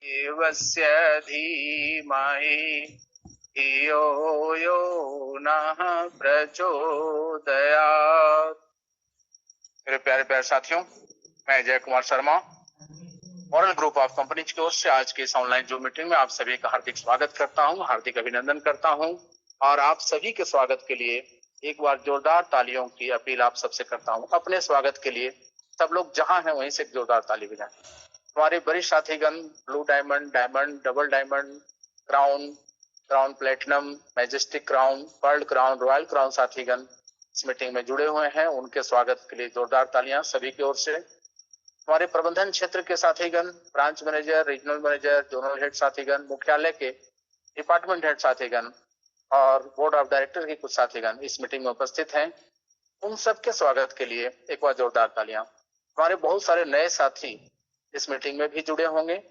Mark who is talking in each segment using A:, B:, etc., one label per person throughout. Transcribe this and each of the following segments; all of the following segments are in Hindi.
A: देवस्य धीमहि धियो यो नः प्रचोदयात्। मेरे प्यारे प्यारे साथियों, मैं जय Kumar Sharma moral group of companies की ओर से आज के इस ऑनलाइन जूम मीटिंग में आप सभी का हार्दिक स्वागत करता हूं, हार्दिक अभिनंदन करता हूं और आप सभी के स्वागत के लिए एक बार जोरदार तालियों की अपील आप सबसे करता हूं। अपने स्वागत के लिए सब लोग जहां हैं वहीं से एक जोरदार ताली बजाएं। हमारे वरिष्ठ साथीगण blue diamond, diamond, double diamond, crown, crown platinum, majestic crown, pearl crown, royal crown साथीगण इस मीटिंग में जुड़े हुए हैं, उनके स्वागत के लिए जोरदार तालियां सभी की ओर से। हमारे प्रबंधन क्षेत्र के साथीगण, branch manager, regional manager, zonal head साथीगण, मुख्यालय के डिपार्टमेंट हेड साथीगण और बोर्ड ऑफ डायरेक्टर के कुछ साथीगण इस मीटिंग में उपस्थित हैं, उन सबके स्वागत के लिए एक बार जोरदार तालियां। हमारे बहुत सारे नए साथी इस मीटिंग में भी जुड़े होंगे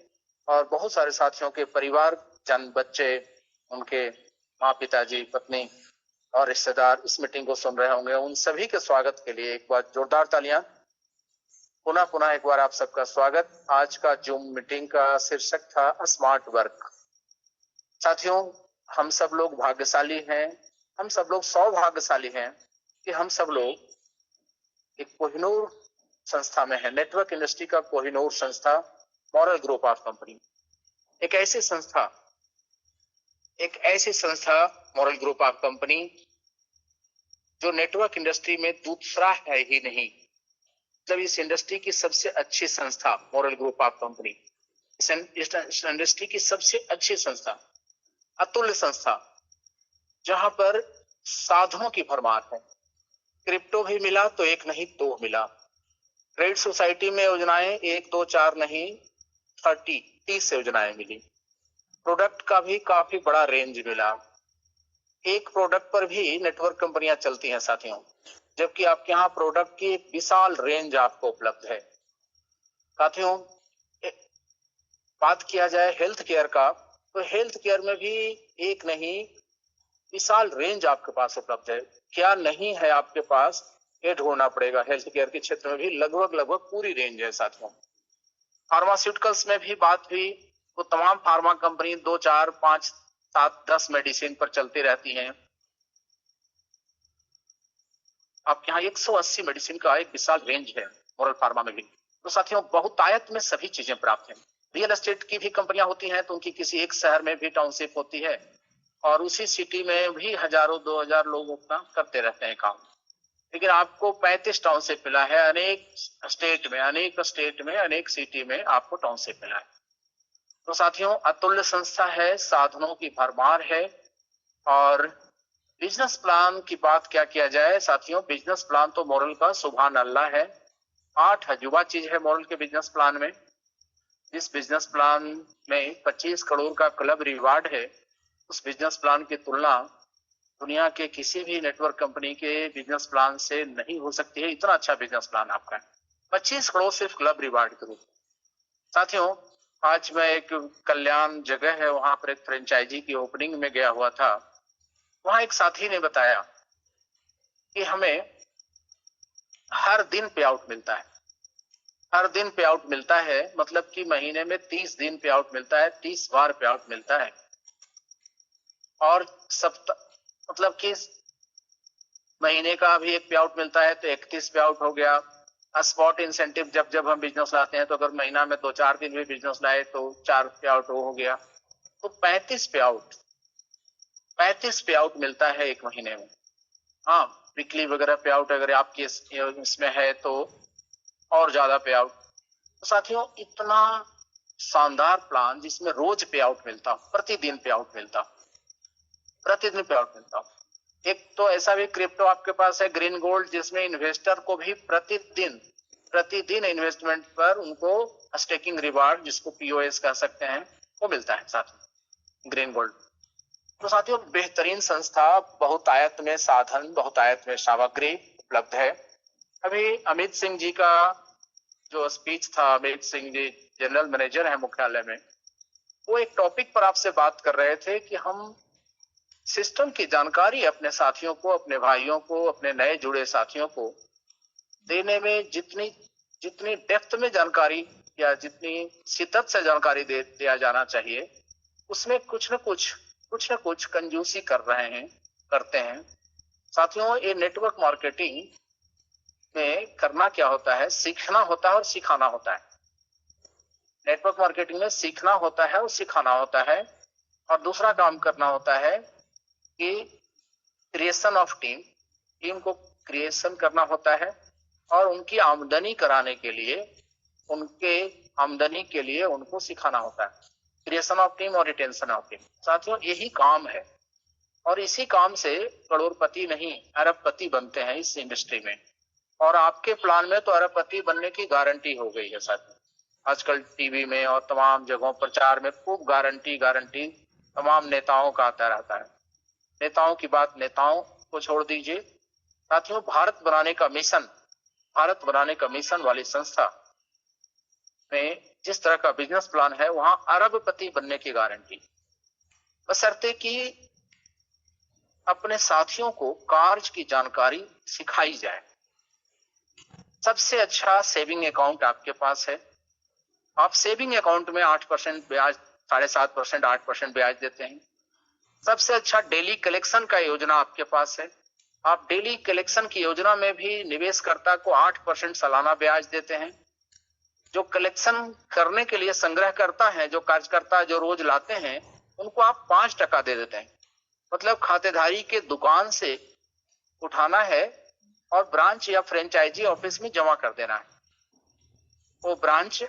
A: और बहुत सारे साथियों के परिवार जन, बच्चे, उनके माँ, पिताजी, पत्नी और रिश्तेदार इस मीटिंग को सुन रहे होंगे, उन सभी के स्वागत के लिए एक बार जोरदार तालियां। पुनः एक बार आप सबका स्वागत। आज का जूम मीटिंग का शीर्षक था स्मार्ट वर्क। साथियों, हम सब लोग भाग्यशाली हैं, हम सब लोग सौभाग्यशाली हैं कि हम सब लोग एक कोहिनूर संस्था में है, नेटवर्क इंडस्ट्री का कोहिनूर संस्था मॉरल ग्रुप ऑफ कंपनी। एक ऐसी संस्था मॉरल ग्रुप ऑफ कंपनी जो नेटवर्क इंडस्ट्री में दूसरा है ही नहीं, मतलब इस इंडस्ट्री की सबसे अच्छी संस्था मॉरल ग्रुप ऑफ कंपनी, इस इंडस्ट्री की सबसे अच्छी संस्था, अतुल्य संस्था, जहां पर साधनों की भरमार है। क्रिप्टो भी मिला तो एक नहीं दो मिला, क्रेडिट सोसाइटी में योजनाएं 1 2 4 नहीं 30 योजनाएं मिली। प्रोडक्ट का भी काफी बड़ा रेंज मिला। एक प्रोडक्ट पर भी नेटवर्क कंपनियां चलती हैं साथियों, जबकि आपके यहाँ प्रोडक्ट की एक विशाल रेंज आपको उपलब्ध है। साथियों, बात किया जाए हेल्थ केयर का, तो हेल्थ केयर में भी एक नहीं विशाल रेंज आपके पास उपलब्ध है। क्या नहीं है आपके पास, ये ढूंढना पड़ेगा। हेल्थ केयर के क्षेत्र में भी लगभग पूरी रेंज है साथियों। फार्मास्यूटिकल्स में भी बात हुई तो तमाम फार्मा कंपनी 2 4 5 7 10 मेडिसिन पर चलती रहती हैं। आपके यहाँ 180 मेडिसिन का एक विशाल रेंज है मॉरल फार्मा में भी। तो साथियों, बहुतायत में सभी चीजें प्राप्त हैं। रियल एस्टेट की भी कंपनियां होती हैं तो उनकी किसी एक शहर में भी टाउनशिप होती है और उसी सिटी में भी 1000 2000 लोग अपना करते रहते हैं काम। लेकिन आपको 35 टाउनशिप मिला है, अनेक स्टेट में, अनेक सिटी में आपको टाउनशिप मिला है। तो साथियों, अतुल्य संस्था है, साधनों की भरमार है। और बिजनेस प्लान की बात क्या किया जाए साथियों, बिजनेस प्लान तो मॉरल का सुभान अल्लाह है। 8 अजूबा चीज है मॉरल के बिजनेस प्लान में। इस बिजनेस प्लान में 25 करोड़ का क्लब रिवार्ड है। उस बिजनेस प्लान की तुलना दुनिया के किसी भी नेटवर्क कंपनी के बिजनेस प्लान से नहीं हो सकती है। इतना अच्छा बिजनेस प्लान आपका है, 25 करोड़ सिर्फ क्लब रिवार्ड के रूप में। साथियों, आज मैं एक कल्याण जगह है, वहां पर एक फ्रेंचाइजी की ओपनिंग में गया हुआ था। वहां एक साथी ने बताया कि हमें हर दिन पे आउट मिलता है। हर दिन पे आउट मिलता है मतलब कि महीने में 30 दिन पे आउट मिलता है, 30 बार पे आउट मिलता है। और सप्ताह मतलब कि महीने का भी एक पे आउट मिलता है तो 31 पे आउट हो गया। स्पॉट इंसेंटिव जब हम बिजनेस लाते हैं तो अगर महीना में 2 4 दिन भी बिजनेस लाए तो 4 पे आउट हो गया। तो 35 पे आउट मिलता है एक महीने में। हाँ, वीकली वगैरह पे आउट अगर आपकी इसमें है तो और ज्यादा पे आउट। तो साथियों, इतना शानदार प्लान जिसमें रोज पे आउट मिलता, प्रतिदिन पे आउट मिलता। एक तो ऐसा भी क्रिप्टो आपके पास है ग्रीन गोल्ड, जिसमें इन्वेस्टर को भी प्रतिदिन इन्वेस्टमेंट पर उनको स्टेकिंग रिवार्ड, जिसको पीओएस कह सकते हैं, वो मिलता है साथ में ग्रीन गोल्ड। तो साथियों, बेहतरीन संस्था, बहुतायत में साधन, बहुतायत में सामग्री उपलब्ध है। अभी अमित सिंह जी का जो स्पीच था, अमित सिंह जी जनरल मैनेजर है मुख्यालय में, वो एक टॉपिक पर आपसे बात कर रहे थे कि हम सिस्टम की जानकारी अपने साथियों को, अपने भाइयों को, अपने नए जुड़े साथियों को देने में जितनी डेप्थ में जानकारी या जितनी शिद्दत से जानकारी दिया जाना चाहिए, उसमें कुछ न कुछ कंजूसी करते हैं। साथियों, ये नेटवर्क मार्केटिंग में करना क्या होता है, सीखना होता है और सिखाना होता है। नेटवर्क मार्केटिंग में सीखना होता है और सिखाना होता है, और दूसरा काम करना होता है कि क्रिएशन ऑफ टीम को क्रिएशन करना होता है, और उनकी आमदनी कराने के लिए, उनके आमदनी के लिए उनको सिखाना होता है। क्रिएशन ऑफ टीम और रिटेंशन ऑफ टीम, साथियों यही काम है, और इसी काम से करोड़पति नहीं अरबपति बनते हैं इस इंडस्ट्री में। और आपके प्लान में तो अरबपति बनने की गारंटी हो गई है साथियों। आजकल टीवी में और तमाम जगहों प्रचार में खूब गारंटी तमाम नेताओं का आता रहता है। नेताओं की बात नेताओं को छोड़ दीजिए साथियों, भारत बनाने का मिशन वाली संस्था में जिस तरह का बिजनेस प्लान है, वहां अरबपति बनने की गारंटी, बशर्ते कि अपने साथियों को कार्य की जानकारी सिखाई जाए। सबसे अच्छा सेविंग अकाउंट आपके पास है। आप सेविंग अकाउंट में 8% ब्याज, 7.5%, 8% ब्याज देते हैं। सबसे अच्छा डेली कलेक्शन का योजना आपके पास है। आप डेली कलेक्शन की योजना में भी निवेशकर्ता को 8% सालाना ब्याज देते हैं। जो कलेक्शन करने के लिए संग्रह करता है, जो कार्यकर्ता जो रोज लाते हैं, उनको आप 5% दे देते हैं। मतलब खातेदारी के दुकान से उठाना है और ब्रांच या फ्रेंचाइजी ऑफिस में जमा कर देना है। वो ब्रांच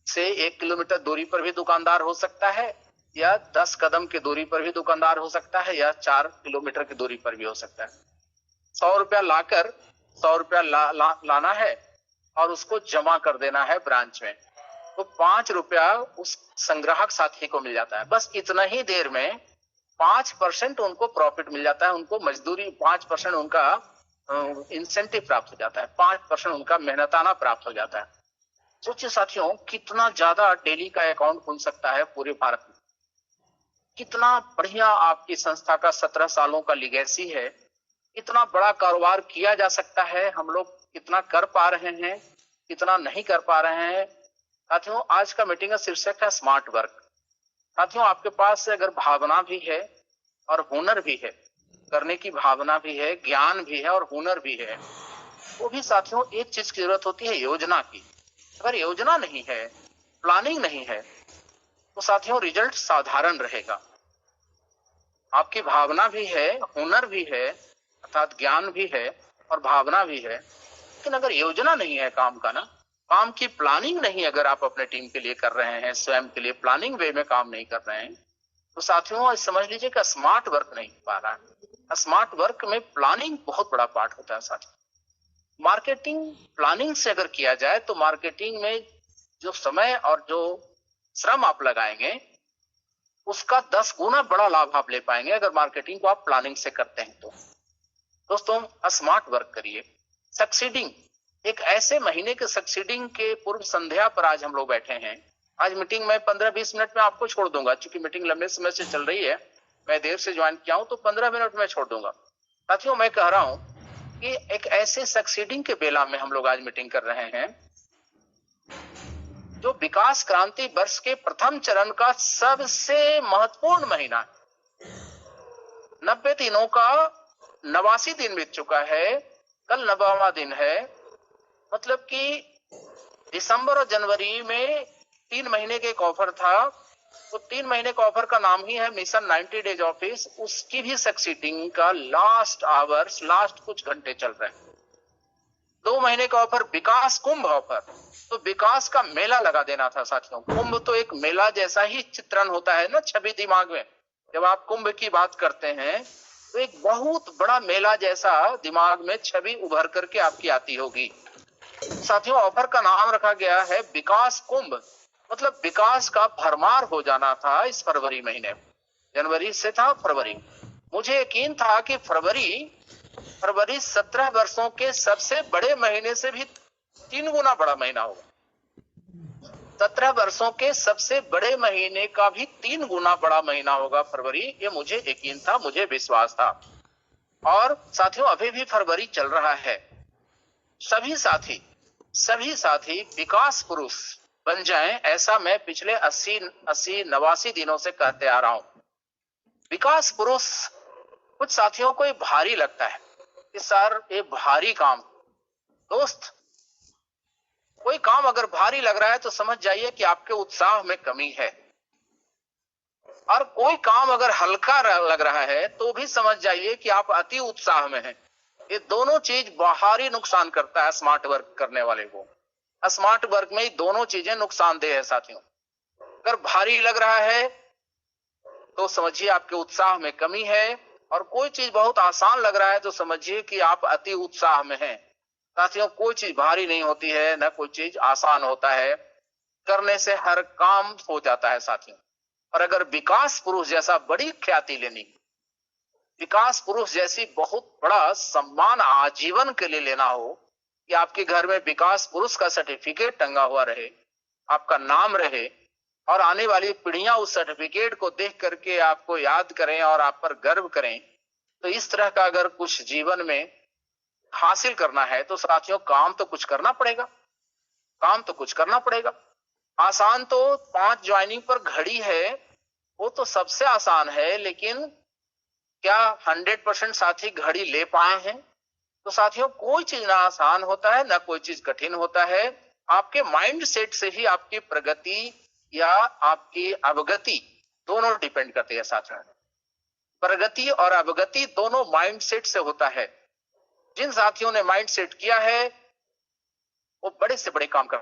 A: से 1 किलोमीटर दूरी पर भी दुकानदार हो सकता है, या 10 कदम की दूरी पर भी दुकानदार हो सकता है, या 4 किलोमीटर की दूरी पर भी हो सकता है। 100 रुपया लाकर 100 रुपया लाना है और उसको जमा कर देना है ब्रांच में, तो 5 रुपया उस संग्राहक साथी को मिल जाता है। बस इतना ही देर में 5% उनको प्रॉफिट मिल जाता है, उनको मजदूरी 5% उनका इंसेंटिव प्राप्त हो जाता है, 5% उनका मेहनताना प्राप्त हो जाता है। सोचिए साथियों, कितना ज्यादा डेली का अकाउंट खुल सकता है पूरे भारत में। कितना बढ़िया आपकी संस्था का 17 सालों का लिगेसी है। इतना बड़ा कारोबार किया जा सकता है। हम लोग कितना कर पा रहे हैं, कितना नहीं कर पा रहे हैं। साथियों, आज का मीटिंग का शीर्षक है स्मार्ट वर्क। साथियों, आपके पास अगर भावना भी है और हुनर भी है, करने की भावना भी है, ज्ञान भी है और हुनर भी है, वो भी साथियों एक चीज की जरूरत होती है, योजना की। अगर योजना नहीं है, प्लानिंग नहीं है, तो साथियों रिजल्ट साधारण रहेगा। आपकी भावना भी है, हुनर भी है, अर्थात ज्ञान भी है और भावना भी है, लेकिन अगर योजना नहीं है काम का ना, काम की प्लानिंग नहीं अगर आप अपने टीम के लिए कर रहे हैं, स्वयं के लिए प्लानिंग वे में काम नहीं कर रहे हैं, तो साथियों समझ लीजिए कि स्मार्ट वर्क नहीं हो पा रहा है। स्मार्ट वर्क में प्लानिंग बहुत बड़ा पार्ट होता है साथियों। मार्केटिंग प्लानिंग से अगर किया जाए तो मार्केटिंग में जो समय और जो श्रम आप लगाएंगे, उसका 10 गुना बड़ा लाभ आप ले पाएंगे अगर मार्केटिंग को आप प्लानिंग से करते हैं तो। दोस्तों, स्मार्ट वर्क करिए। सक्सीडिंग, एक ऐसे महीने के सक्सीडिंग के पूर्व संध्या पर आज हम लोग बैठे हैं। आज मीटिंग में 15-20 मिनट में आपको छोड़ दूंगा, क्योंकि मीटिंग लंबे समय से चल रही है। मैं देर से ज्वाइन किया हूं तो 15 मिनट में छोड़ दूंगा। साथियों, मैं कह रहा हूं कि एक ऐसे सक्सीडिंग के बेला में हम लोग आज मीटिंग कर रहे हैं, जो विकास क्रांति वर्ष के प्रथम चरण का सबसे महत्वपूर्ण महीना है। 90 दिनों का 89 दिन बीत चुका है, कल 90वां दिन है। मतलब कि दिसंबर और जनवरी में 3 महीने के एक ऑफर था, तो 3 महीने का ऑफर का नाम ही है मिशन 90 डेज ऑफिस। उसकी भी सक्सीडिंग का लास्ट आवर्स, लास्ट कुछ घंटे चल रहे हैं। 2 महीने का ऑफर विकास कुंभ ऑफर, तो विकास का मेला लगा देना था साथियों। कुंभ तो एक मेला जैसा ही चित्रण होता है ना छवि दिमाग में। जब आप कुंभ की बात करते हैं तो एक बहुत बड़ा मेला जैसा दिमाग में छवि उभर करके आपकी आती होगी। साथियों, ऑफर का नाम रखा गया है विकास कुंभ, मतलब विकास का भरमार हो जाना था इस फरवरी महीने। जनवरी से था फरवरी। मुझे यकीन था कि फरवरी 17 वर्षों के सबसे बड़े महीने से भी 3 गुना बड़ा महीना होगा। 17 वर्षों के सबसे बड़े महीने का भी 3 गुना बड़ा महीना होगा फरवरी। ये मुझे यकीन था, मुझे विश्वास था। और साथियों, अभी भी फरवरी चल रहा है। सभी साथी सभी साथी विकास पुरुष बन जाएं, ऐसा मैं पिछले 89 दिनों से कहते आ रहा हूं। विकास पुरुष कुछ साथियों को ये भारी लगता है कि सर ये भारी काम। दोस्त, कोई काम अगर भारी लग रहा है तो समझ जाइए कि आपके उत्साह में कमी है, और कोई काम अगर हल्का लग रहा है तो भी समझ जाइए कि आप अति उत्साह में हैं। ये दोनों चीज बाहरी नुकसान करता है स्मार्ट वर्क करने वाले को। स्मार्ट वर्क में ही दोनों चीजें नुकसानदेह है साथियों। अगर भारी लग रहा है तो समझिए आपके उत्साह में कमी है, और कोई चीज बहुत आसान लग रहा है तो समझिए कि आप अति उत्साह में हैं। साथियों, कोई चीज भारी नहीं होती है, न कोई चीज आसान होता है, करने से हर काम हो जाता है साथियों। और अगर विकास पुरुष जैसा बड़ी ख्याति लेनी, विकास पुरुष जैसी बहुत बड़ा सम्मान आजीवन के लिए लेना हो कि आपके घर में विकास पुरुष का सर्टिफिकेट टंगा हुआ रहे, आपका नाम रहे, और आने वाली पीढ़ियां उस सर्टिफिकेट को देख करके आपको याद करें और आप पर गर्व करें, तो इस तरह का अगर कुछ जीवन में हासिल करना है तो साथियों काम तो कुछ करना पड़ेगा। काम तो कुछ करना पड़ेगा। आसान तो 5 ज्वाइनिंग पर घड़ी है, वो तो सबसे आसान है, लेकिन क्या 100% साथी घड़ी ले पाए हैं? तो साथियों, कोई चीज ना आसान होता है, ना कोई चीज कठिन होता है। आपके माइंड सेट से ही आपकी प्रगति या आपकी अवगति दोनों डिपेंड करती है साथियों। प्रगति और अवगति दोनों माइंड सेट से होता है। जिन साथियों ने माइंड सेट किया है वो बड़े से बड़े काम कर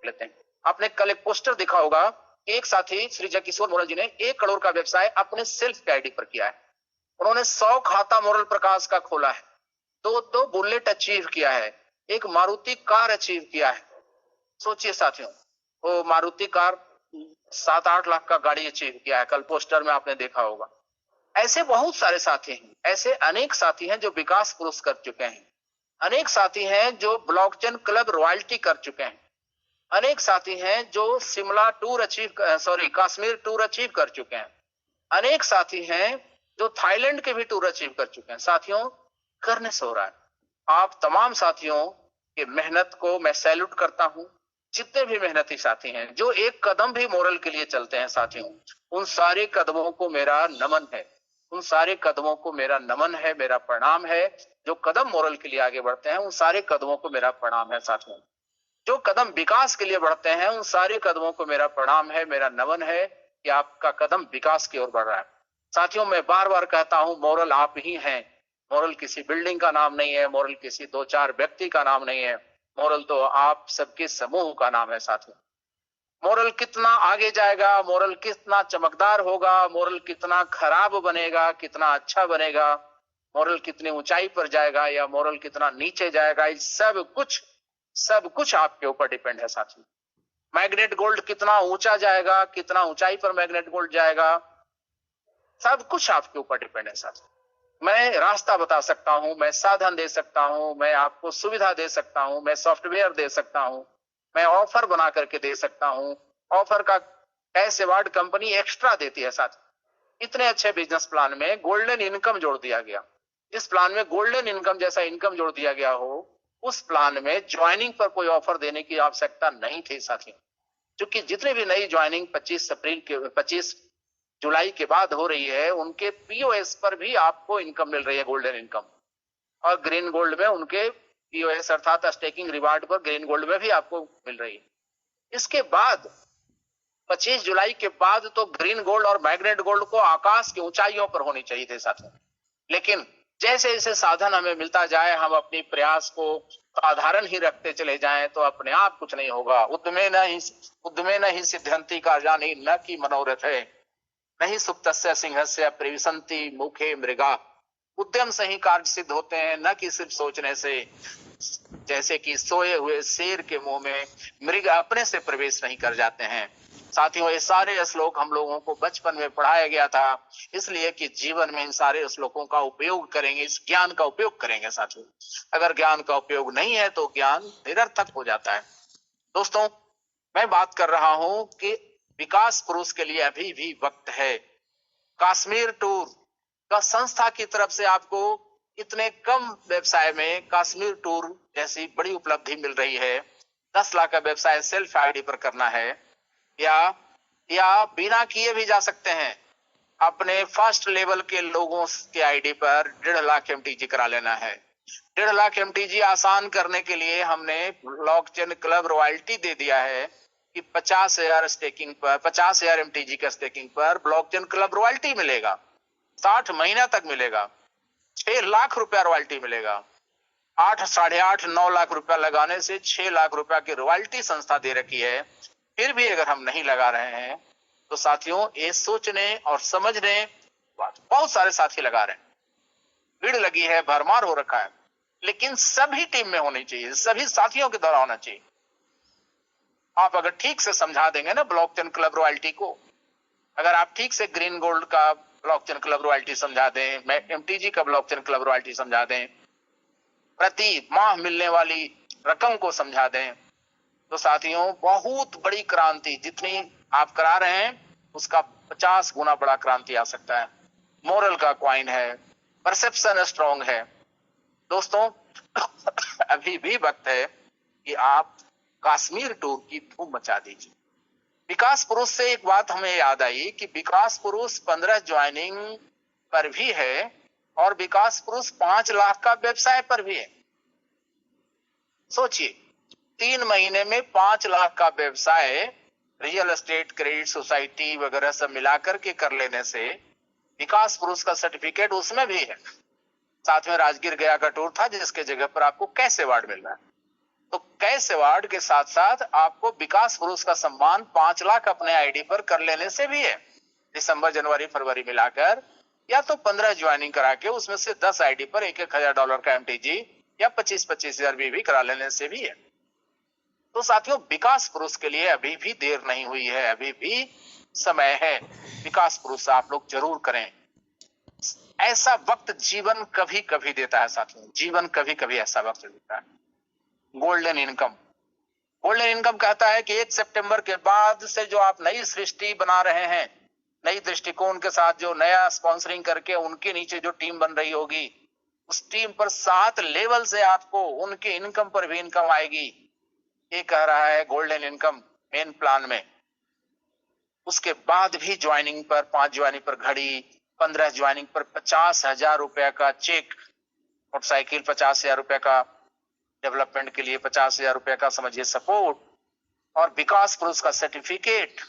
A: लेते हैं। आपने कल एक पोस्टर देखा होगा, एक साथी श्री जयकिशोर मोरल जी ने 1 करोड़ का व्यवसाय अपने सेल्फ आईडी पर किया है। उन्होंने 100 खाता मोरल प्रकाश का खोला है, 2 बुलेट अचीव किया है, एक मारुति कार अचीव किया है। सोचिए साथियों, वो मारुति कार 7-8 लाख का गाड़ी अचीव किया है, कल पोस्टर में आपने देखा होगा। ऐसे बहुत सारे साथी हैं, ऐसे अनेक साथी हैं जो विकास पुरुष कर चुके हैं, अनेक साथी हैं जो ब्लॉकचेन क्लब रॉयल्टी कर चुके हैं, अनेक साथी हैं जो Shimla tour Kashmir tour achieve कर चुके हैं, अनेक साथी हैं जो थाईलैंड के भी टूर अचीव कर चुके हैं। साथियों, करने से हो रहा है। आप तमाम साथियों की मेहनत को मैं सैल्यूट करता हूं। जितने भी मेहनती साथी हैं जो एक कदम भी मोरल के लिए चलते हैं साथियों, उन सारे कदमों को मेरा नमन है, उन सारे कदमों को मेरा नमन है, मेरा प्रणाम है। जो कदम मोरल के लिए आगे बढ़ते हैं उन सारे कदमों को मेरा प्रणाम है साथियों। जो कदम विकास के लिए बढ़ते हैं उन सारे कदमों को मेरा प्रणाम है, मेरा नमन है कि आपका कदम विकास की ओर बढ़ रहा है। साथियों, मैं बार बार कहता हूं, मोरल आप ही हैं। मोरल किसी बिल्डिंग का नाम नहीं है, मोरल किसी 2-4 व्यक्ति का नाम नहीं है, मोरल तो आप सबके समूह का नाम है साथियों। मोरल कितना आगे जाएगा, मोरल कितना चमकदार होगा, मोरल कितना खराब बनेगा, कितना अच्छा बनेगा, मोरल कितनी ऊंचाई पर जाएगा या मोरल कितना नीचे जाएगा, ये सब कुछ आपके ऊपर डिपेंड है साथियों। मैग्नेट गोल्ड कितना ऊंचा जाएगा, कितना ऊंचाई पर मैग्नेट गोल्ड जाएगा, सब कुछ आपके ऊपर डिपेंड है साथियों। मैं रास्ता बता सकता हूं, मैं साधन दे सकता हूं, मैं आपको सुविधा दे सकता हूं, मैं सॉफ्टवेयर दे सकता हूं, मैं ऑफर बना करके दे सकता हूं। ऑफर का कैश अवार्ड कंपनी एक्स्ट्रा देती है साथ। इतने अच्छे बिजनेस प्लान में गोल्डन इनकम जोड़ दिया गया। जिस प्लान में गोल्डन इनकम जैसा इनकम जोड़ दिया गया हो, उस प्लान में ज्वाइनिंग पर कोई ऑफर देने की आवश्यकता नहीं थी साथियों। क्योंकि जितने भी नई ज्वाइनिंग 25 जुलाई के बाद हो रही है, उनके पीओएस पर भी आपको इनकम मिल रही है, गोल्डन इनकम। और ग्रीन गोल्ड में उनके पीओएस अर्थात स्टेकिंग रिवार्ड पर ग्रीन गोल्ड में भी आपको मिल रही है। इसके बाद 25 जुलाई के बाद तो ग्रीन गोल्ड और मैग्नेट गोल्ड को आकाश की ऊंचाइयों पर होनी चाहिए थे साथियों। लेकिन जैसे जैसे साधन हमें मिलता जाए, हम अपनी प्रयास को साधारण ही रखते चले जाएं तो अपने आप कुछ नहीं होगा। उद्यमे न ही सिद्ध्यंति कार्याणि न की मनोरथ है, नहीं सुप्तस्य सिंहस्य प्रविशन्ति मुखे मृगा। उद्यम से ही कार्य सिद्ध होते हैं, न कि सिर्फ सोचने से। जैसे कि सोए हुए शेर के मुंह में मृग अपने से प्रवेश नहीं कर जाते हैं। साथियों, ये सारे श्लोक हम लोगों को बचपन में पढ़ाया गया था, इसलिए कि जीवन में इन सारे श्लोकों का उपयोग करेंगे, इस ज्ञान का उपयोग करेंगे साथियों। अगर ज्ञान का उपयोग नहीं है तो ज्ञान निरर्थक हो जाता है। दोस्तों, मैं बात कर रहा हूं कि विकास पुरुष के लिए अभी भी वक्त है। कश्मीर टूर का संस्था की तरफ से आपको इतने कम व्यवसाय में कश्मीर टूर जैसी बड़ी उपलब्धि मिल रही है, 10 लाख का व्यवसाय सेल्फ आईडी पर करना है, या बिना किए भी जा सकते हैं। अपने फर्स्ट लेवल के लोगों के आईडी पर 1.5 लाख एमटीजी करा लेना है। 1.5 लाख एमटीजी आसान करने के लिए हमने ब्लॉकचेन क्लब रॉयल्टी दे दिया है कि 50,000 स्टेकिंग पर, 50,000 एमटीजी का स्टेकिंग पर ब्लॉकचेन क्लब रॉयल्टी मिलेगा, 60 महीना तक मिलेगा, 6 लाख रुपया रॉयल्टी मिलेगा। 8, साढ़े 8, 9 लाख रुपया लगाने से 6 लाख रुपया की रॉयल्टी संस्था दे रखी है। फिर भी अगर हम नहीं लगा रहे हैं तो साथियों, ये सोचने और समझने, बहुत सारे साथी लगा रहे हैं, भीड़ लगी है, भरमार हो रखा है, लेकिन सभी टीम में होनी चाहिए, सभी साथियों के द्वारा होना चाहिए। आप अगर ठीक से समझा देंगे ना ब्लॉकचेन क्लब रॉयल्टी को, अगर आप ठीक से ग्रीन गोल्ड का ब्लॉकचेन क्लब रॉयल्टी समझा दें, मैं एमटीजी का ब्लॉकचेन क्लब रॉयल्टी समझा दें, प्रति माह मिलने वाली रकम को समझा दें, तो साथियों बहुत बड़ी क्रांति, जितनी आप करा रहे हैं उसका 50 गुना बड़ा क्रांति आ सकता है। मोरल का क्वाइन है, परसेप्शन स्ट्रांग है। दोस्तों अभी भी वक्त है कि आप कश्मीर टूर की धूम मचा दीजिए। विकास पुरुष से एक बात हमें याद आई कि विकास पुरुष 15 ज्वाइनिंग पर भी है और विकास पुरुष 5 लाख का व्यवसाय पर भी है। सोचिए, 3 महीने में 5 लाख का व्यवसाय रियल एस्टेट, क्रेडिट सोसाइटी वगैरह सब मिलाकर के कर लेने से विकास पुरुष का सर्टिफिकेट उसमें भी है। साथ में राजगीर गया का टूर था, जिसके जगह पर आपको कैश अवार्ड मिल रहा है। तो कैश अवार्ड के साथ साथ आपको विकास पुरुष का सम्मान 5 लाख अपने आईडी पर कर लेने से भी है। दिसंबर, जनवरी, फरवरी मिलाकर, या तो 15 ज्वाइनिंग करा के उसमें से 10 आईडी पर $1,000 का एमटीजी या 25,000 भी करा लेने से भी है। तो साथियों, विकास पुरुष के लिए अभी भी देर नहीं हुई है, अभी भी समय है। विकास पुरुष आप लोग जरूर करें। ऐसा वक्त जीवन कभी कभी देता है साथियों, जीवन कभी कभी ऐसा वक्त देता है। गोल्डन इनकम, गोल्डन इनकम कहता है कि 1 सितंबर के बाद से जो आप नई सृष्टि बना रहे हैं, नई दृष्टिकोण के साथ जो नया स्पॉन्सरिंग करके उनके नीचे जो टीम बन रही होगी, उस टीम पर 7 लेवल से आपको उनके इनकम पर भी इनकम आएगी। ये कह रहा है गोल्डन इनकम मेन प्लान में। उसके बाद भी ज्वाइनिंग पर, 5 ज्वाइनिंग पर घड़ी, 15 ज्वाइनिंग पर 50,000 रुपया का चेक, मोटरसाइकिल 50,000 रुपया का, डेवलपमेंट के लिए 50,000 रुपया का समझिए सपोर्ट, और विकास पुरुष का सर्टिफिकेट।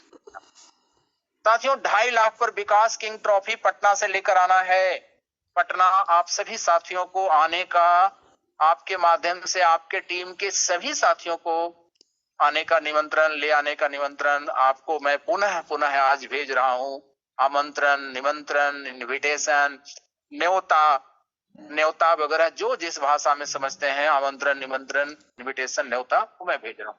A: साथियों, 2.5 लाख पर विकास किंग ट्रॉफी पटना से लेकर आना है। पटना आप सभी साथियों को आने का, आपके माध्यम से आपके टीम के सभी साथियों को आने का निमंत्रण, ले आने का निमंत्रण आपको मैं पुनः पुनः आज भेज रहा हूं। आमंत्रण, निमंत्रण, इनविटेशन, न्योता वगैरह जो जिस भाषा में समझते हैं, आमंत्रण, निमंत्रण, इनविटेशन, न्योता, वो मैं भेज रहा हूं।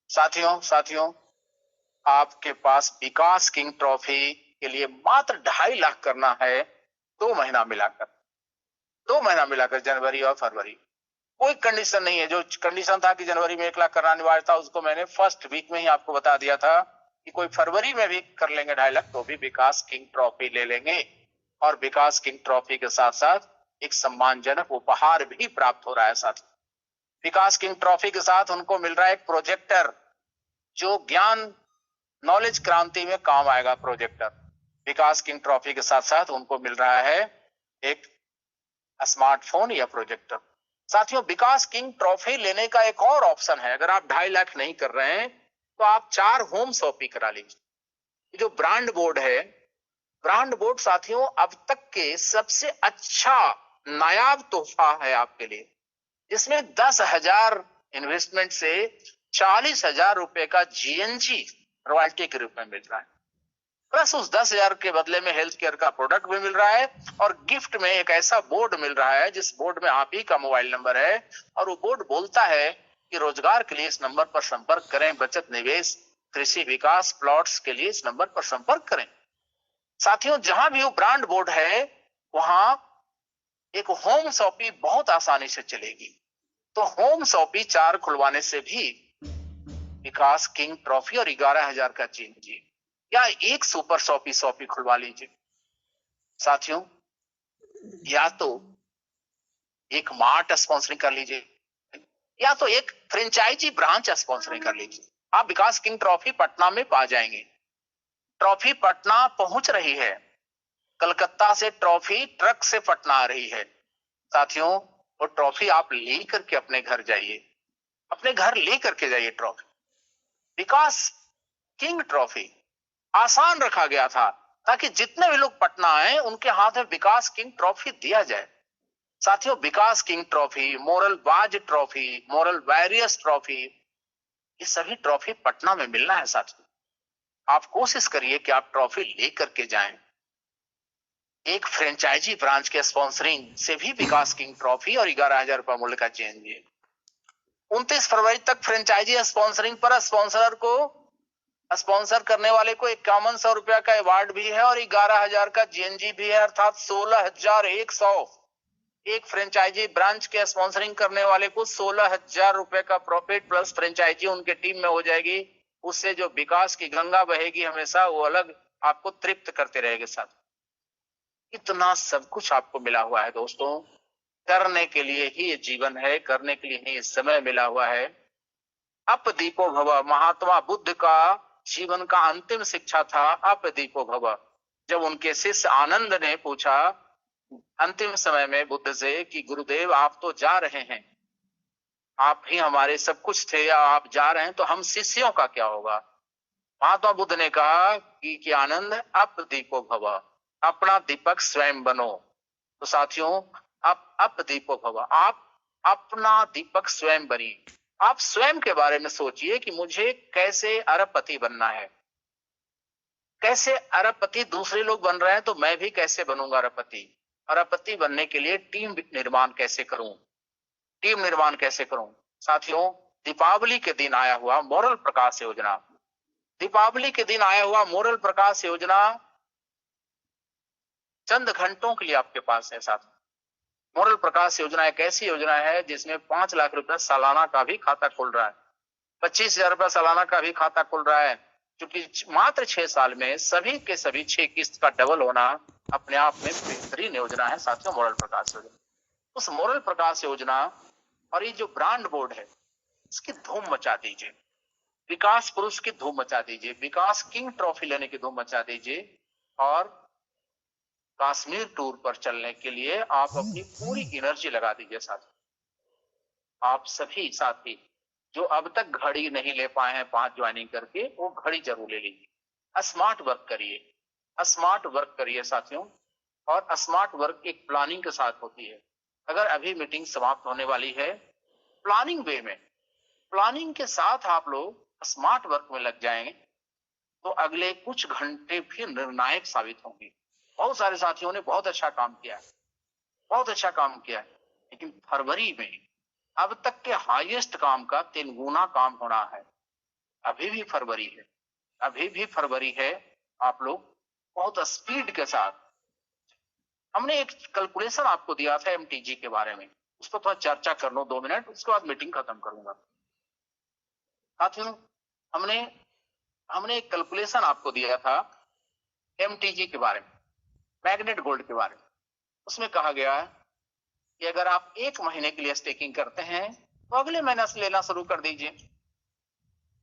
A: साथियों, आपके पास विकास किंग ट्रॉफी के लिए मात्र 2.5 लाख करना है, 2 महीना मिलाकर जनवरी और फरवरी। कोई कंडीशन नहीं है। जो कंडीशन था कि जनवरी में 1 लाख करना अनिवार्य था, उसको मैंने फर्स्ट वीक में ही आपको बता दिया था कि कोई फरवरी में भी कर लेंगे 2.5 लाख तो भी विकास किंग ट्रॉफी ले लेंगे। और विकास किंग ट्रॉफी के साथ साथ एक सम्मानजनक उपहार भी प्राप्त हो रहा है। साथ विकास किंग ट्रॉफी के साथ उनको मिल रहा है एक प्रोजेक्टर, जो ज्ञान नॉलेज क्रांति में काम आएगा। प्रोजेक्टर विकास किंग ट्रॉफी के साथ साथ उनको मिल रहा है एक स्मार्टफोन या प्रोजेक्टर। साथियों, विकास किंग ट्रॉफी लेने का एक और ऑप्शन है। अगर आप 2.5 लाख नहीं कर रहे हैं तो आप 4 होम शॉपी करा लीजिए। जो ब्रांड बोर्ड है, ब्रांड बोर्ड साथियों अब तक के सबसे अच्छा नायाब तोहफा है आपके लिए। इसमें 10,000 इन्वेस्टमेंट से 40,000 रुपए का जीएनजी रॉयल्टी के रूप में मिल रहा है, प्लस उस 10,000 के बदले में हेल्थ केयर का प्रोडक्ट भी मिल रहा है, और गिफ्ट में एक ऐसा बोर्ड मिल रहा है जिस बोर्ड में आप ही का मोबाइल नंबर है, और वो बोर्ड बोलता है कि रोजगार के लिए इस नंबर पर संपर्क करें, बचत, निवेश, कृषि विकास, प्लॉट्स के लिए इस नंबर पर संपर्क करें। साथियों, जहां भी वो ब्रांड बोर्ड है वहां एक होम शॉपी बहुत आसानी से चलेगी। तो होम शॉपी 4 खुलवाने से भी विकास किंग ट्रॉफी और 11,000 का जीएनजी, या एक सुपर शॉपी खुलवा लीजिए। साथियों, या तो एक मार्ट स्पॉन्सरिंग कर लीजिए, या तो एक फ्रेंचाइजी ब्रांच स्पॉन्सरिंग कर लीजिए। आप विकास किंग ट्रॉफी पटना में पा जाएंगे। ट्रॉफी पटना पहुंच रही है, कलकत्ता से ट्रॉफी ट्रक से पटना आ रही है। साथियों, वो ट्रॉफी आप ले करके अपने घर जाइए, अपने घर ले करके जाइए ट्रॉफी। विकास किंग ट्रॉफी आसान रखा गया था ताकि जितने भी लोग पटना आए उनके हाथ में विकास किंग ट्रॉफी दिया जाए। साथियों, विकास किंग ट्रॉफी, मोरल बाज ट्रॉफी, मोरल वॉरियर्स ट्रॉफी, ये सभी ट्रॉफी पटना में मिलना है। साथियों, आप कोशिश करिए कि आप ट्रॉफी लेकर के जाएं। एक फ्रेंचाइजी ब्रांच के स्पॉन्सरिंग से भी विकास किंग ट्रॉफी और 11,000 रुपए मूल्य का चेंज है। 29 फरवरी तक फ्रेंचाइजी स्पॉन्सरिंग पर स्पॉन्सर करने वाले को 5100 रुपया का अवार्ड भी है और 11,000 का जीएनजी भी है, अर्थात 16,100। एक फ्रेंचाइजी ब्रांच के स्पॉन्सरिंग करने वाले को 16,000 रुपए का प्रॉफिट प्लस फ्रेंचाइजी उनके टीम में हो जाएगी। उससे जो विकास की गंगा बहेगी हमेशा, वो अलग आपको तृप्त करते रहेगी। साथ इतना सब कुछ आपको मिला हुआ है दोस्तों, करने के लिए ही ये जीवन है, करने के लिए ही ये समय मिला हुआ है। अप दीपो भव, महात्मा बुद्ध का जीवन का अंतिम शिक्षा था अप दीपो भव। जब उनके शिष्य आनंद ने पूछा अंतिम समय में बुद्ध से कि गुरुदेव आप तो जा रहे हैं, आप ही हमारे सब कुछ थे, या आप जा रहे हैं तो हम शिष्यों का क्या होगा? महात्मा बुद्ध ने कहा कि आनंद अप दीपो भव, अपना दीपक स्वयं बनो। तो साथियों, अप दीपो भव, आप अपना दीपक स्वयं बनिए। आप स्वयं के बारे में सोचिए कि मुझे कैसे अरबपति बनना है। कैसे अरबपति दूसरे लोग बन रहे हैं तो मैं भी कैसे बनूंगा अरबपति। अरबपति बनने के लिए टीम निर्माण कैसे करूं, टीम निर्माण कैसे करूं। साथियों, दीपावली के दिन आया हुआ मोरल प्रकाश योजना, दीपावली के दिन आया हुआ मोरल प्रकाश योजना चंद घंटों के लिए आपके पास है। साथ मोरल प्रकाश योजना एक ऐसी योजना है जिसमें 5 लाख रुपए सालाना का भी खाता खुल रहा है, 25,000 रुपए सालाना का भी खाता खुल रहा है, क्योंकि मात्र 6 साल में सभी के सभी 6 किस्त का डबल होना अपने आप में बेहतरीन योजना है। साथियों, मोरल प्रकाश योजना, उस मोरल प्रकाश योजना और ये जो ब्रांड बोर्ड है इसकी धूम मचा दीजिए, विकास पुरुष की धूम मचा दीजिए, विकास किंग ट्रॉफी लेने की धूम मचा दीजिए, और कश्मीर टूर पर चलने के लिए आप अपनी पूरी एनर्जी लगा दीजिए। साथी, आप सभी साथी जो अब तक घड़ी नहीं ले पाए हैं 5 ज्वाइनिंग करके, वो घड़ी जरूर ले लीजिए। स्मार्ट वर्क करिए, स्मार्ट वर्क करिए साथियों, और स्मार्ट वर्क एक प्लानिंग के साथ होती है। अगर अभी मीटिंग समाप्त होने वाली है, प्लानिंग वे में, प्लानिंग के साथ आप लोग स्मार्ट वर्क में लग जाएंगे तो अगले कुछ घंटे भी निर्णायक साबित होंगे। बहुत सारे साथियों ने बहुत अच्छा काम किया है, बहुत अच्छा काम किया है, लेकिन फरवरी में अब तक के हाईएस्ट काम का 3 गुना काम होना है। अभी भी फरवरी है, अभी भी फरवरी है। आप लोग बहुत स्पीड के साथ, हमने एक कैलकुलेशन आपको दिया था एमटीजी के बारे में, उस पर थोड़ा चर्चा कर लो 2 मिनट, उसके बाद मीटिंग खत्म करूंगा। साथियों, हमने एक कैलकुलेशन आपको दिया था एमटीजी के बारे में, मैग्नेट गोल्ड के बारे में। उसमें कहा गया है कि अगर आप 1 महीने के लिए स्टेकिंग करते हैं तो अगले महीने से लेना शुरू कर दीजिए,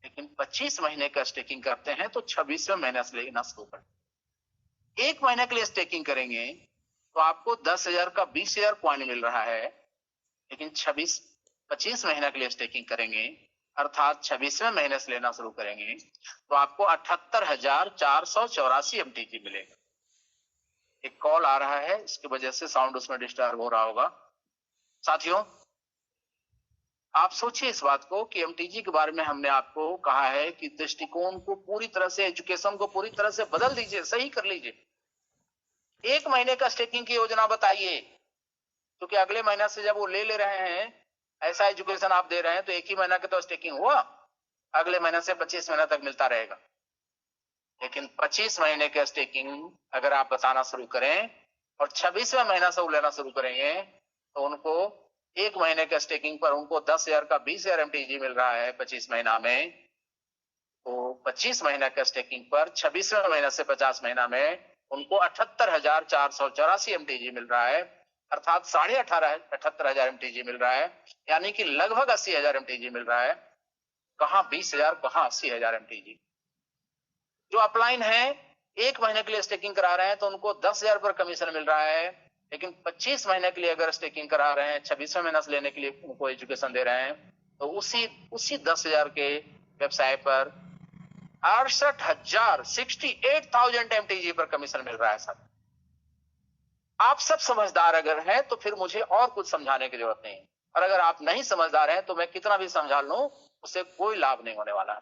A: लेकिन 25 महीने का स्टेकिंग करते हैं तो 26वें महीने से लेना शुरू कर। 1 महीने के लिए स्टेकिंग करेंगे तो आपको 10,000 का 20,000 कॉइन मिल रहा है, लेकिन 25 महीने के लिए स्टेकिंग करेंगे, अर्थात 26वें महीने से लेना शुरू करेंगे तो आपको 78,484 एमटीजी मिलेगा। एक कॉल आ रहा है, इसकी वजह से साउंड उसमें डिस्टर्ब हो रहा होगा। साथियों, आप सोचिए इस बात को कि एमटीजी के बारे में हमने आपको कहा है कि दृष्टिकोण को पूरी तरह से, एजुकेशन को पूरी तरह से बदल दीजिए, सही कर लीजिए। 1 महीने का स्टेकिंग की योजना बताइए, क्योंकि अगले महीना से जब वो ले रहे हैं, ऐसा एजुकेशन आप दे रहे हैं तो 1 ही महीना का तो स्टेकिंग हुआ, अगले महीने से 25 महीना तक मिलता रहेगा। लेकिन 25 महीने का स्टेकिंग अगर आप बताना शुरू करें और 26वें महीना से वो लेना शुरू करेंगे तो उनको 1 महीने का स्टेकिंग पर उनको 10,000 का 20,000 एमटीजी मिल रहा है 25 महीना में, तो 25 महीना का स्टेकिंग पर 26वें महीना से 50 महीना में उनको 78,484 एमटीजी मिल रहा है। अर्थात 18,500 MTG मिल रहा है, यानी कि लगभग 80,000 MTG मिल रहा है। कहां 20,000, कहां 80,000 MTG। जो अपलाइन है 1 महीने के लिए स्टेकिंग करा रहे हैं तो उनको 10,000 पर कमीशन मिल रहा है, लेकिन 25 महीने के लिए अगर स्टेकिंग करा रहे हैं, 26वें महीना से लेने के लिए उनको एजुकेशन दे रहे हैं, तो उसी 10,000 के व्यवसाय पर 68,000 MTG पर कमीशन मिल रहा है साहब। आप सब समझदार अगर हैं तो फिर मुझे और कुछ समझाने की जरूरत नहीं, और अगर आप नहीं समझदार हैं तो मैं कितना भी समझा लूं उससे कोई लाभ नहीं होने वाला।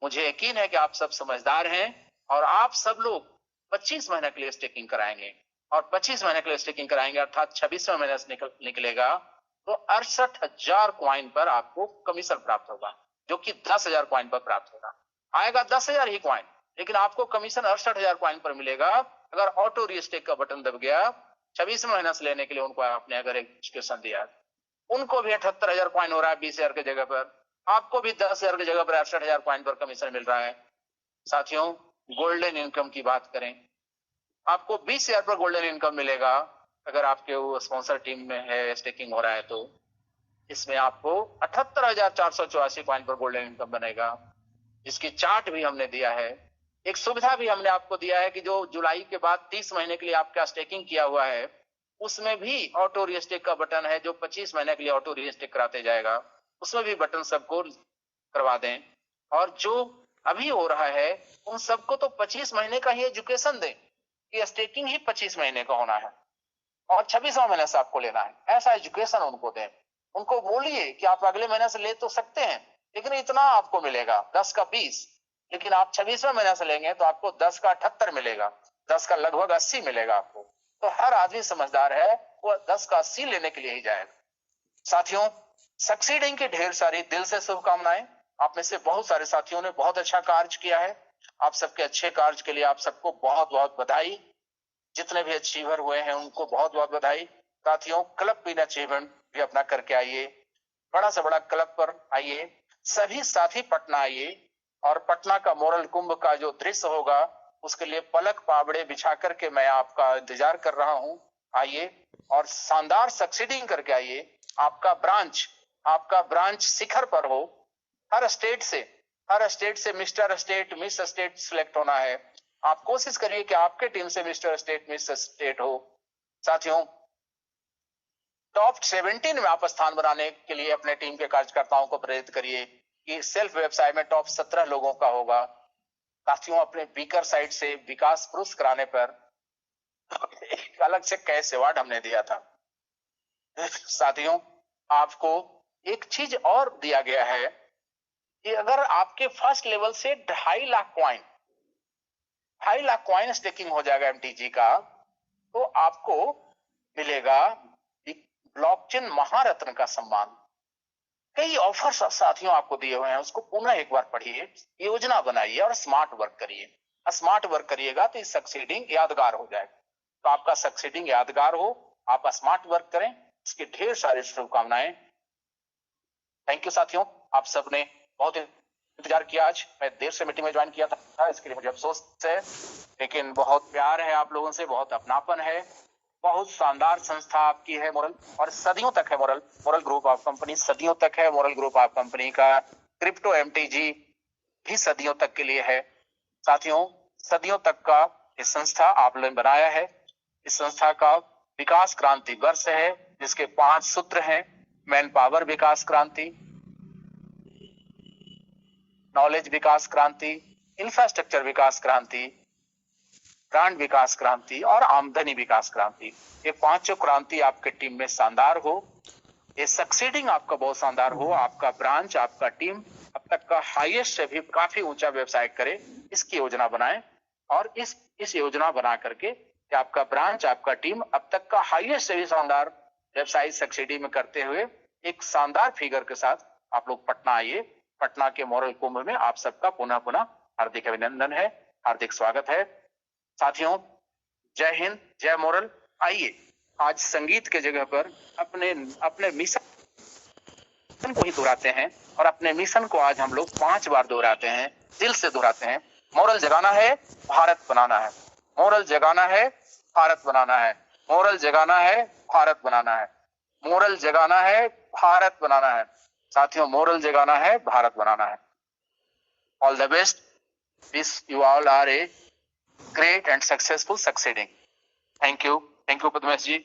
A: मुझे यकीन है कि आप सब समझदार हैं और आप सब लोग 25 महीने के लिए स्टेकिंग कराएंगे, और 25 महीने के लिए स्टेकिंग कराएंगे अर्थात 26वें महीने से निकलेगा तो 68,000 कॉइन पर आपको कमीशन प्राप्त होगा, जो कि 10,000 कॉइन पर प्राप्त होगा। आएगा 10,000 ही कॉइन, लेकिन आपको कमीशन 68,000 कॉइन पर मिलेगा। अगर ऑटो रीस्टेक का बटन दब गया 26वें महीना से लेने के लिए उनको आपने अगर एजुकेशन दिया, उनको भी 78,000 कॉइन हो रहा है 20,000 की जगह पर, आपको भी 10,000 की जगह पर 68,000 कॉइन पर कमीशन मिल रहा है। साथियों, गोल्डन इनकम की बात करें, आपको 20,000 पर गोल्डन इनकम मिलेगा अगर आपके वो स्पॉन्सर टीम में है, स्टेकिंग हो रहा है, तो इसमें आपको 78,484 कॉइन पर गोल्डन इनकम बनेगा। इसकी चार्ट भी हमने दिया है। एक सुविधा भी हमने आपको दिया है कि जो जुलाई के बाद 30 महीने के लिए आपका स्टेकिंग किया हुआ है उसमें भी ऑटो रीस्टेक का बटन है, जो 25 महीने के लिए ऑटो रीस्टेक कराते जाएगा उसमें भी बटन सबको करवा दें, और जो अभी हो रहा है उन सबको तो 25 महीने का ही एजुकेशन दें कि स्टेकिंग ही 25 महीने का होना है और 26वां महीने से आपको लेना है, ऐसा एजुकेशन उनको दें। उनको बोलिए कि आप अगले महीने से ले तो सकते हैं, लेकिन इतना आपको मिलेगा 10 का 20, लेकिन आप 26वें महीने से लेंगे तो आपको 10 का 78 मिलेगा, 10 का लगभग 80 मिलेगा आपको। तो हर आदमी समझदार है, वो 10 का 80 लेने के लिए ही जाएगा। साथियों, सक्सीडिंग की ढेर सारी दिल से शुभकामनाएं। आप में से बहुत सारे साथियों ने बहुत अच्छा कार्य किया है। आप सबके अच्छे कार्य के लिए आप सबको बहुत बहुत बधाई। जितने भी अचीवर हुए हैं उनको बहुत बहुत बधाई। साथियों, क्लब विन अचीवमेंट भी अपना करके आइए, बड़ा से बड़ा क्लब पर आइए, सभी साथी पटना आइए, और पटना का मोरल कुंभ का जो दृश्य होगा उसके लिए पलक पावड़े बिछा करके मैं आपका इंतजार कर रहा हूं। आइए और शानदार सक्सीडिंग करके आइए। आपका ब्रांच शिखर पर हो। हर स्टेट से mister state, miss state select होना है। आप कोशिश करिए कि आपके टीम से मिस्टर स्टेट, मिस स्टेट हो। साथियों, टॉप 17 में आप स्थान बनाने के लिए अपने टीम के कार्यकर्ताओं को प्रेरित करिए कि सेल्फ व्यवसाय में टॉप 17 लोगों का होगा। साथियों, अपने बीकर साइड से विकास पुरुष कराने पर एक अलग से कैश अवार्ड हमने दिया था। साथियों, आपको एक चीज और दिया गया है कि अगर आपके फर्स्ट लेवल से 2.5 लाख कॉइन स्टेकिंग हो जाएगा एमटीजी का, तो आपको मिलेगा ब्लॉकचेन महारत्न का सम्मान। कई ऑफर्स साथियों आपको दिए हुए हैं, उसको पुनः एक बार पढ़िए, योजना बनाइए और स्मार्ट वर्क करिए। स्मार्ट वर्क करिएगा तो इस सक्सीडिंग यादगार हो जाएगा। तो आपका सक्सीडिंग यादगार हो, आप स्मार्ट वर्क करें, इसकी ढेर सारी शुभकामनाएं। थैंक यू साथियों, आप सबने बहुत इंतजार किया। आज मैं देर से मीटिंग में ज्वाइन किया था, इसके लिए मुझे अफसोस है, लेकिन बहुत प्यार है आप लोगों से, बहुत अपनापन है। बहुत शानदार संस्था आपकी है मोरल, और सदियों तक है मोरल ग्रुप ऑफ कंपनी, सदियों तक है मोरल ग्रुप ऑफ कंपनी का। क्रिप्टो एमटीजी भी सदियों तक के लिए है। साथियों, सदियों तक का ये संस्था आपने बनाया है। इस संस्था का विकास क्रांति वर्ष है, जिसके 5 सूत्र हैं। मैन पावर विकास क्रांति, नॉलेज विकास क्रांति, इंफ्रास्ट्रक्चर विकास क्रांति, ब्रांड विकास क्रांति और आमदनी विकास क्रांति। ये 5 क्रांति आपके टीम में शानदार हो, ये सक्सीडिंग आपका बहुत शानदार हो, आपका ब्रांच, आपका टीम अब तक का हाईएस्ट से भी काफी ऊंचा व्यवसाय करे, इसकी योजना बनाएं। और इस योजना बना करके कि आपका ब्रांच, आपका टीम अब तक का हाईएस्ट से भी शानदार व्यवसाय सक्सीडी में करते हुए एक शानदार फिगर के साथ आप लोग पटना आइए। पटना के मोरल कुंभ में आप सबका पुनः हार्दिक अभिनंदन है, हार्दिक स्वागत है। साथियों, जय हिंद, जय मोरल। आइए आज संगीत के जगह पर अपने मिशन को ही दोहराते हैं, और अपने मिशन को आज हम लोग 5 बार दोहराते हैं, दिल से दोहराते हैं। मोरल जगाना है, भारत बनाना है। मोरल जगाना है, भारत बनाना है। मोरल जगाना है, भारत बनाना है। मोरल जगाना है, भारत बनाना है। साथियों, मोरल जगाना है, भारत बनाना है। All the best. Wish you all are a great and successful succeeding. Thank you. Thank you, Padmesh ji.